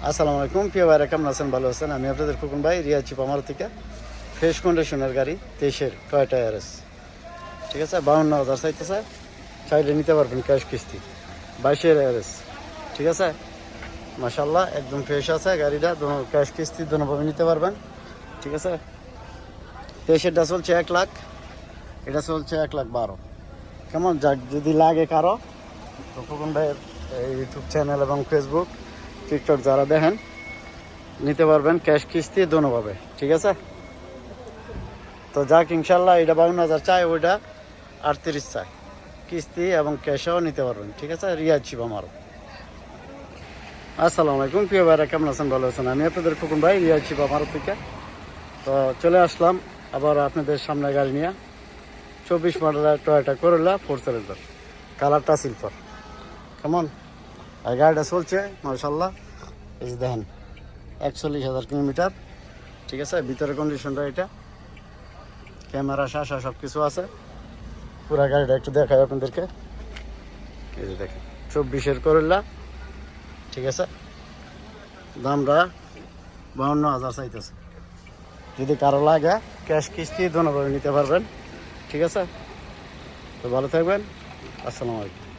আসসালামু আলাইকুম প্রিয় ভাইরা, কেমন আছেন? ভালো আছেন? আমি আপনাদের খোকন ভাই, রিয়াজ চিপামার থেকে। ফ্রেশ কন্ডিশনের গাড়ি 23-এর টয়োটা এয়ারএস, ঠিক আছে। 52,000 চাইতেছে, চাইলে নিতে পারবেন ক্যাশ কিস্তি। 22-এর এয়ারএস, ঠিক আছে। মাশাআল্লাহ একদম ফ্রেশ আছে গাড়িটা, ক্যাশ কিস্তি দোনোভাবে নিতে পারবেন, ঠিক আছে। 23-এরটা চলছে 1 লাখ, এটা চলছে 1,12,000। কেমন? যাক, যদি লাগে কারো তো খোকন ভাইয়ের ইউটিউব চ্যানেল এবং ফেসবুক, টিকটক যারা দেখেন, নিতে পারবেন ক্যাশ কিস্তি দোনোভাবে, ঠিক আছে। তো যাক, ইনশাল্লাহ এটা 52,000 চাই, ওইটা 38 চাই, কিস্তি এবং ক্যাশেও নিতে পারবেন, ঠিক আছে। রিয়াজ চিপামার। আসসালামু আলাইকুম প্রিয় ভাইরা, কেমন আছেন? ভালো আছেন? আমি আপনাদের খোকন ভাই, রিয়াজ চিপামার থেকে। তো চলে আসলাম আবার আপনাদের সামনে গাড়ি নিয়ে। 24 মডেলের টয়োটা করোলা 4 সিলিন্ডার, কালারটা সিলভার। কেমন? আর গাড়িটা চলছে মাশাআল্লাহ, এই যে দেখেন 41,000 কিলোমিটার, ঠিক আছে। ভিতরে কন্ডিশনটা এটা, ক্যামেরা শাসা সব কিছু আছে। পুরা গাড়িটা একটু দেখাই আপনাদেরকে। এই যে দেখেন 24-এর করোলা, ঠিক আছে। দামটা 52,000 চাইতেছে। যদি কারো লাগে ক্যাশ কিস্তি দোনোভাবে নিতে পারবেন, ঠিক আছে। তো ভালো থাকবেন, আসসালামু আলাইকুম।